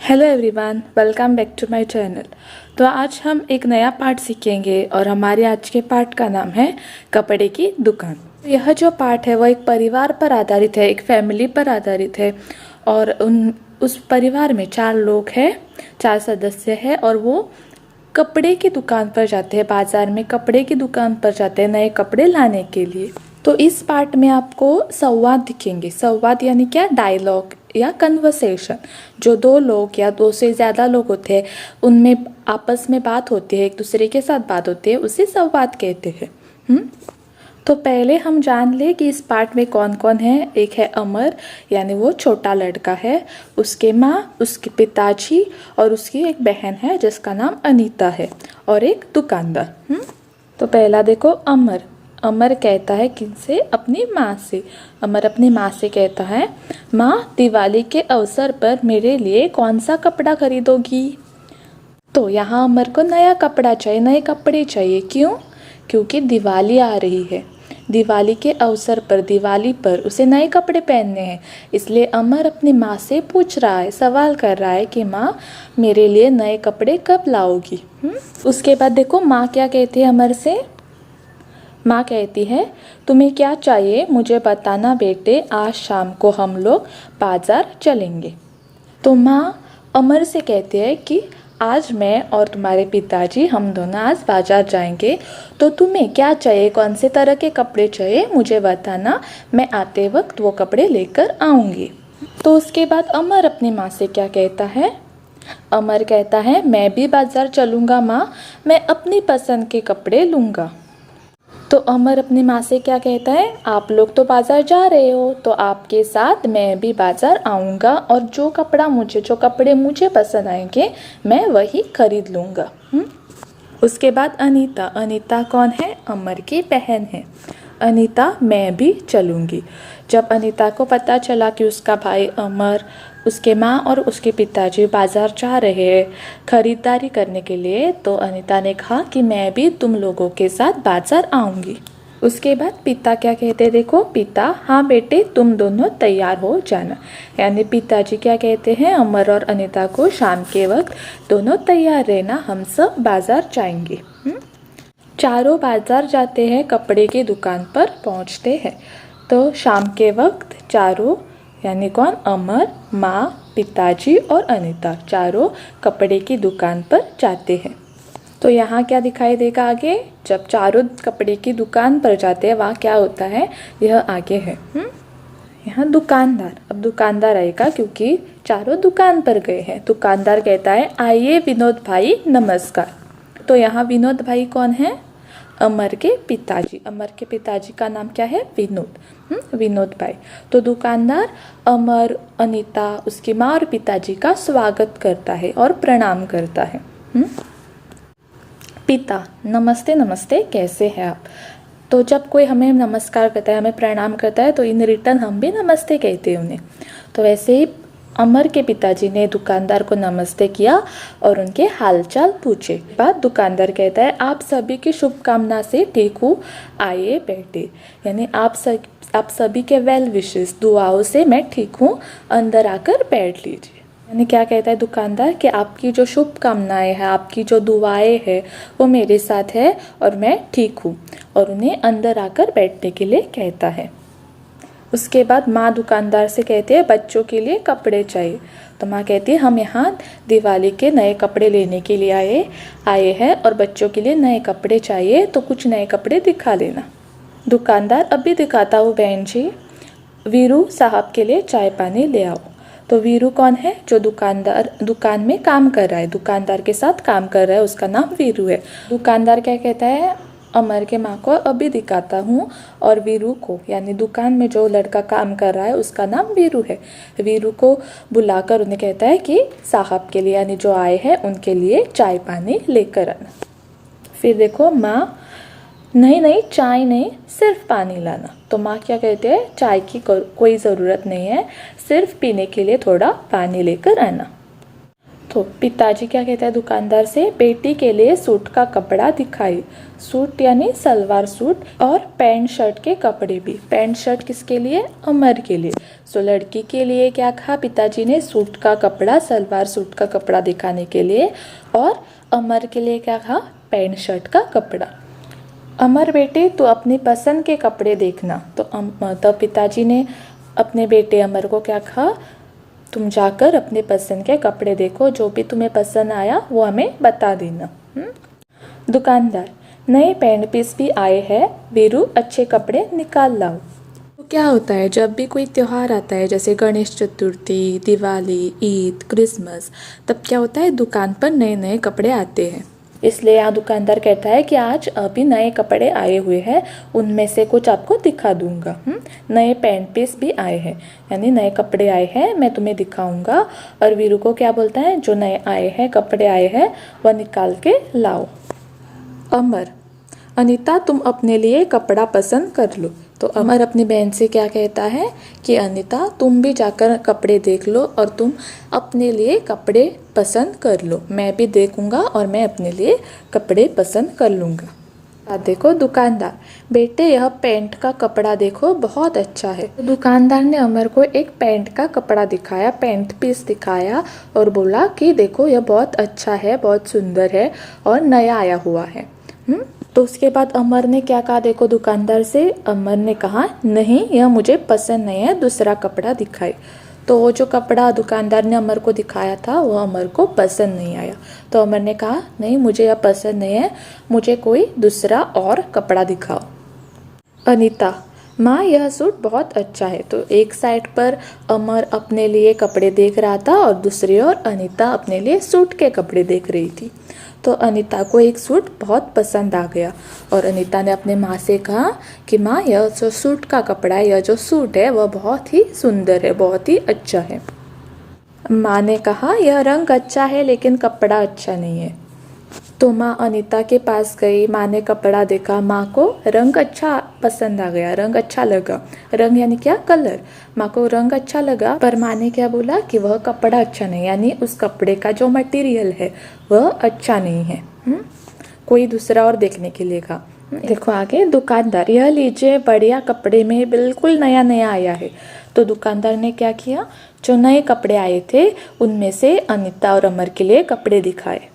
Hello everyone, welcome back to my channel. तो आज हम एक नया पार्ट सीखेंगे और हमारे आज के पार्ट का नाम है कपड़े की दुकान। यह जो पार्ट है वो एक परिवार पर आधारित है, एक फैमिली पर आधारित है और उस परिवार में 4 लोग हैं, 4 सदस्य हैं और वो कपड़े की दुकान पर जाते हैं, बाजार में कपड़े की दुकान पर जाते हैं नए कपड़े लाने के लिए। तो इस पार्ट में आपको संवाद दिखेंगे। संवाद यानी क्या? डायलॉग या कन्वर्सेशन। जो 2 लोग या 2 से ज़्यादा लोग होते हैं उनमें आपस में बात होती है, एक दूसरे के साथ बात होती है, उसे संवाद कहते हैं। तो पहले हम जान ले कि इस पार्ट में कौन कौन है। एक है अमर, यानी वो छोटा लड़का है, उसके माँ, उसके पिताजी और उसकी एक बहन है जिसका नाम अनीता है और एक दुकानदार। तो पहला देखो अमर। अमर कहता है किनसे? अपनी माँ से। अमर अपनी माँ से कहता है, माँ दिवाली के अवसर पर मेरे लिए कौन सा कपड़ा खरीदोगी? तो यहाँ अमर को नया कपड़ा चाहिए, नए कपड़े चाहिए। क्यों? क्योंकि दिवाली आ रही है। दिवाली के अवसर पर, दिवाली पर उसे नए कपड़े पहनने हैं, इसलिए अमर अपनी माँ से पूछ रहा है, सवाल कर रहा है कि माँ मेरे लिए नए कपड़े कब लाओगी? उसके बाद देखो माँ क्या कहती है अमर से। माँ कहती है, तुम्हें क्या चाहिए मुझे बताना बेटे, आज शाम को हम लोग बाजार चलेंगे। तो माँ अमर से कहती है कि आज मैं और तुम्हारे पिताजी हम दोनों आज बाजार जाएंगे, तो तुम्हें क्या चाहिए, कौन से तरह के कपड़े चाहिए मुझे बताना, मैं आते वक्त वो कपड़े लेकर आऊँगी। तो उसके बाद अमर अपनी माँ से क्या कहता है? अमर कहता है, मैं भी बाजार चलूँगा माँ, मैं अपनी पसंद के कपड़े लूँगा। तो अमर अपनी माँ से क्या कहता है? आप लोग तो बाज़ार जा रहे हो तो आपके साथ मैं भी बाज़ार आऊँगा और जो कपड़े मुझे पसंद आएंगे मैं वही खरीद लूँगा। उसके बाद अनीता। अनीता कौन है? अमर की बहन है। अनीता, मैं भी चलूँगी। जब अनीता को पता चला कि उसका भाई अमर, उसके माँ और उसके पिताजी बाज़ार जा रहे हैं ख़रीदारी करने के लिए, तो अनीता ने कहा कि मैं भी तुम लोगों के साथ बाज़ार आऊँगी। उसके बाद पिता क्या कहते? देखो पिता, हाँ बेटे तुम दोनों तैयार हो जाना। यानी पिताजी क्या कहते हैं अमर और अनीता को, शाम के वक्त दोनों तैयार रहना, हम सब बाज़ार जाएंगे। चारों बाज़ार जाते हैं, कपड़े की दुकान पर पहुंचते हैं। तो शाम के वक्त चारों यानी कौन? अमर, माँ, पिताजी और अनीता चारों कपड़े की दुकान पर जाते हैं। तो यहाँ क्या दिखाई देगा आगे? जब चारों कपड़े की दुकान पर जाते हैं वहाँ क्या होता है, यह आगे है। यहाँ दुकानदार। अब दुकानदार आएगा क्योंकि चारों दुकान पर गए हैं। दुकानदार कहता है, आइए विनोद भाई नमस्कार। तो यहाँ विनोद भाई कौन है? अमर के पिताजी। अमर के पिताजी का नाम क्या है? विनोद। विनोद भाई। तो दुकानदार अमर, अनीता, उसकी माँ और पिताजी का स्वागत करता है और प्रणाम करता है। पिता, नमस्ते नमस्ते, कैसे हैं आप? तो जब कोई हमें नमस्कार करता है, हमें प्रणाम करता है, तो इन रिटर्न हम भी नमस्ते कहते हैं उन्हें। तो वैसे ही अमर के पिताजी ने दुकानदार को नमस्ते किया और उनके हालचाल पूछे। बाद दुकानदार कहता है, आप सभी की शुभकामना से ठीक हूँ, आइए बैठे। यानी आप सभी के वेल विशेस, दुआओं से मैं ठीक हूँ, अंदर आकर बैठ लीजिए। यानी क्या कहता है दुकानदार कि आपकी जो शुभकामनाएं हैं, आपकी जो दुआएं हैं वो मेरे साथ है और मैं ठीक हूँ, और उन्हें अंदर आकर बैठने के लिए कहता है। उसके बाद माँ दुकानदार से कहती है, बच्चों के लिए कपड़े चाहिए। तो माँ कहती है, हम यहाँ दिवाली के नए कपड़े लेने के लिए आए हैं और बच्चों के लिए नए कपड़े चाहिए, तो कुछ नए कपड़े दिखा देना। दुकानदार, अभी दिखाता हूँ बहन जी, वीरू साहब के लिए चाय पानी ले आओ। तो वीरू कौन है? जो दुकान में काम कर रहा है, दुकानदार के साथ काम कर रहा है, उसका नाम वीरू है। दुकानदार क्या कहता है अमर के माँ को, अभी दिखाता हूँ, और वीरू को, यानी दुकान में जो लड़का काम कर रहा है उसका नाम वीरू है, वीरू को बुलाकर उन्हें कहता है कि साहब के लिए, यानी जो आए हैं उनके लिए चाय पानी लेकर आना। फिर देखो माँ, नहीं चाय नहीं, सिर्फ पानी लाना। तो माँ क्या कहते हैं, चाय की कोई ज़रूरत नहीं है, सिर्फ पीने के लिए थोड़ा पानी लेकर आना। तो पिताजी क्या कहते हैं दुकानदार से, बेटी के लिए सूट का कपड़ा दिखाई। सूट यानी सलवार सूट, और पैंट शर्ट के कपड़े भी। पैंट शर्ट किसके लिए? अमर के लिए। सो लड़की के लिए क्या कहा पिताजी ने? सूट का कपड़ा, सलवार सूट का कपड़ा दिखाने के लिए। और अमर के लिए क्या कहा? पैंट शर्ट का कपड़ा। अमर बेटे तू अपनी पसंद के कपड़े देखना। तो पिताजी ने अपने बेटे अमर को क्या कहा? तुम जाकर अपने पसंद के कपड़े देखो, जो भी तुम्हें पसंद आया वो हमें बता देना। दुकानदार, नए पैंट पीस भी आए हैं, वीरू अच्छे कपड़े निकाल लाओ। तो क्या होता है जब भी कोई त्योहार आता है, जैसे गणेश चतुर्थी, दिवाली, ईद, क्रिसमस, तब क्या होता है दुकान पर नए नए कपड़े आते हैं। इसलिए यहाँ दुकानदार कहता है कि आज अभी नए कपड़े आए हुए हैं, उनमें से कुछ आपको दिखा दूंगा। नए पैंट पीस भी आए हैं, यानी नए कपड़े आए हैं, मैं तुम्हें दिखाऊंगा। और वीरू को क्या बोलता है? जो नए आए हैं, कपड़े आए हैं, वह निकाल के लाओ। अमर, अनीता तुम अपने लिए कपड़ा पसंद कर लो। तो अमर अपनी बहन से क्या कहता है कि अनीता तुम भी जाकर कपड़े देख लो और तुम अपने लिए कपड़े पसंद कर लो। मैं भी देखूंगा और मैं अपने लिए कपड़े पसंद कर लूँगा। देखो दुकानदार, बेटे यह पैंट का कपड़ा देखो, बहुत अच्छा है। तो दुकानदार ने अमर को एक पैंट का कपड़ा दिखाया, पैंट पीस दिखाया और बोला कि देखो यह बहुत अच्छा है, बहुत सुंदर है और नया आया हुआ है। तो उसके बाद अमर ने क्या कहा? देखो दुकानदार से अमर ने कहा नहीं यह मुझे पसंद नहीं है, दूसरा कपड़ा दिखाए। तो वो जो कपड़ा दुकानदार ने अमर को दिखाया था वो अमर को पसंद नहीं आया। तो अमर ने कहा नहीं मुझे यह पसंद नहीं है, मुझे कोई दूसरा और कपड़ा दिखाओ। अनीता, माँ यह सूट बहुत अच्छा है। तो एक साइड पर अमर अपने लिए कपड़े देख रहा था और दूसरी ओर अनीता अपने लिए सूट के कपड़े देख रही थी। तो अनीता को एक सूट बहुत पसंद आ गया और अनीता ने अपने माँ से कहा कि माँ यह जो सूट का कपड़ा है, यह जो सूट है वह बहुत ही सुंदर है, बहुत ही अच्छा है। माँ ने कहा यह रंग अच्छा है लेकिन कपड़ा अच्छा नहीं है। तो माँ अनीता के पास गई, माँ ने कपड़ा देखा, माँ को रंग अच्छा पसंद आ गया, रंग अच्छा लगा। रंग यानी क्या? कलर। माँ को रंग अच्छा लगा, पर माँ ने क्या बोला कि वह कपड़ा अच्छा नहीं, यानी उस कपड़े का जो मटेरियल है वह अच्छा नहीं है। कोई दूसरा और देखने के लिए कहा। देखो आगे, दुकानदार, यह लीजिए बढ़िया कपड़े में बिल्कुल नया नया आया है। तो दुकानदार ने क्या किया? जो नए कपड़े आए थे उनमें से अनीता और अमर के लिए कपड़े दिखाए।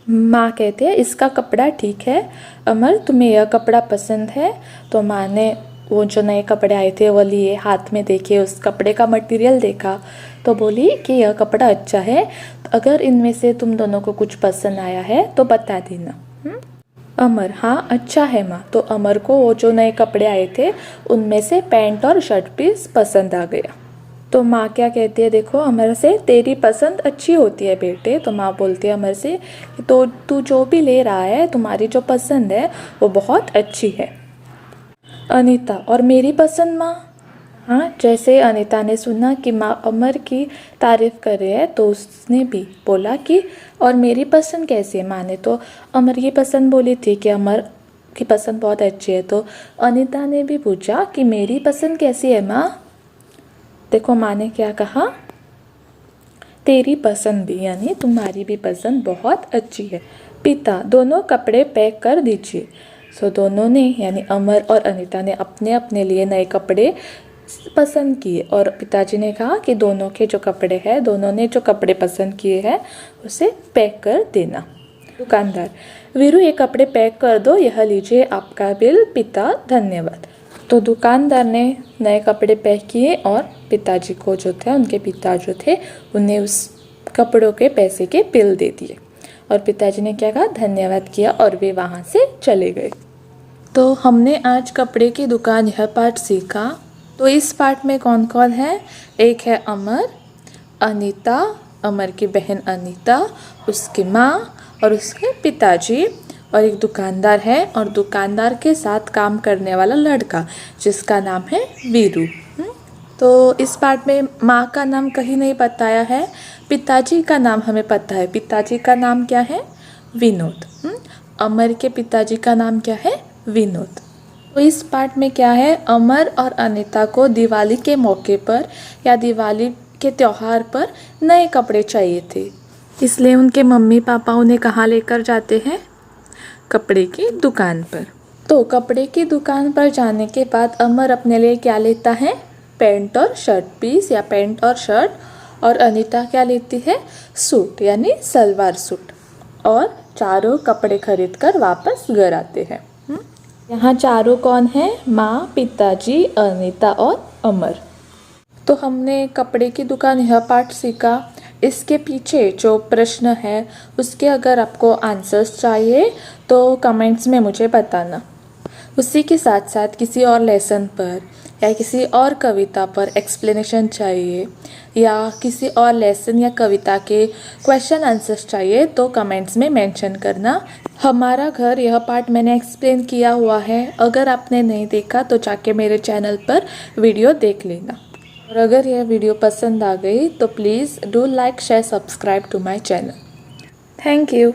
माँ कहते हैं इसका कपड़ा ठीक है, अमर तुम्हें यह कपड़ा पसंद है? तो माँ ने वो जो नए कपड़े आए थे वो लिए, हाथ में देखे, उस कपड़े का मटेरियल देखा, तो बोली कि यह कपड़ा अच्छा है, अगर इनमें से तुम दोनों को कुछ पसंद आया है तो बता देना। अमर, हाँ अच्छा है माँ। तो अमर को वो जो नए कपड़े आए थे उनमें से पैंट और शर्ट पीस पसंद आ गया। तो माँ क्या कहती है? देखो अमर से, तेरी पसंद अच्छी होती है बेटे। तो माँ बोलती है अमर से कि तो तू जो भी ले रहा है, तुम्हारी जो पसंद है वो बहुत अच्छी है। अनीता, और मेरी पसंद माँ? हाँ, जैसे अनीता ने सुना कि माँ अमर की तारीफ कर रही है तो उसने भी बोला कि और मेरी पसंद कैसी है? माँ ने तो अमर की पसंद बोली थी कि अमर की पसंद बहुत अच्छी है। तो अनीता ने भी पूछा कि मेरी पसंद कैसी है माँ? देखो माँ ने क्या कहा? तेरी पसंद भी, यानी तुम्हारी भी पसंद बहुत अच्छी है। पिता, दोनों कपड़े पैक कर दीजिए। सो दोनों ने, यानी अमर और अनीता ने अपने अपने लिए नए कपड़े पसंद किए और पिताजी ने कहा कि दोनों के जो कपड़े हैं, दोनों ने जो कपड़े पसंद किए हैं उसे पैक कर देना। दुकानदार, वीरू ये कपड़े पैक कर दो, यह लीजिए आपका बिल। पिता, धन्यवाद। तो दुकानदार ने नए कपड़े पैक किए और पिताजी को जो थे, उनके पिता जो थे, उन्हें उस कपड़ों के पैसे के बिल दे दिए और पिताजी ने क्या कहा? धन्यवाद किया और वे वहाँ से चले गए। तो हमने आज कपड़े की दुकान यह पाठ सीखा। तो इस पाठ में कौन कौन है? एक है अमर, अनीता, अमर की बहन अनीता, उसकी माँ और उसके पिताजी, और एक दुकानदार है और दुकानदार के साथ काम करने वाला लड़का जिसका नाम है वीरू। तो इस पाठ में माँ का नाम कहीं नहीं बताया है, पिताजी का नाम हमें पता है। पिताजी का नाम क्या है? विनोद। अमर के पिताजी का नाम क्या है? विनोद। तो इस पाठ में क्या है? अमर और अनीता को दिवाली के मौके पर या दिवाली के त्यौहार पर नए कपड़े चाहिए थे। इसलिए उनके मम्मी पापा उन्हें कहाँ लेकर जाते हैं? कपड़े की दुकान पर। तो कपड़े की दुकान पर जाने के बाद अमर अपने लिए क्या लेता है? पैंट और शर्ट पीस या पैंट और शर्ट। और अनीता क्या लेती है? सूट यानी सलवार सूट। और चारों कपड़े खरीद कर वापस घर आते हैं। यहाँ चारों कौन है? माँ, पिताजी, अनीता और अमर। तो हमने कपड़े की दुकान यह पार्ट सीखा। इसके पीछे जो प्रश्न है उसके अगर आपको आंसर्स चाहिए तो कमेंट्स में मुझे बताना। उसी के साथ साथ किसी और लेसन पर या किसी और कविता पर एक्सप्लेनेशन चाहिए या किसी और लेसन या कविता के क्वेश्चन आंसर्स चाहिए तो कमेंट्स में मेंशन करना। हमारा घर यह पार्ट मैंने एक्सप्लेन किया हुआ है। अगर आपने नहीं देखा तो जाके मेरे चैनल पर वीडियो देख लेना। और अगर यह वीडियो पसंद आ गई तो please do like share subscribe to my channel. Thank you.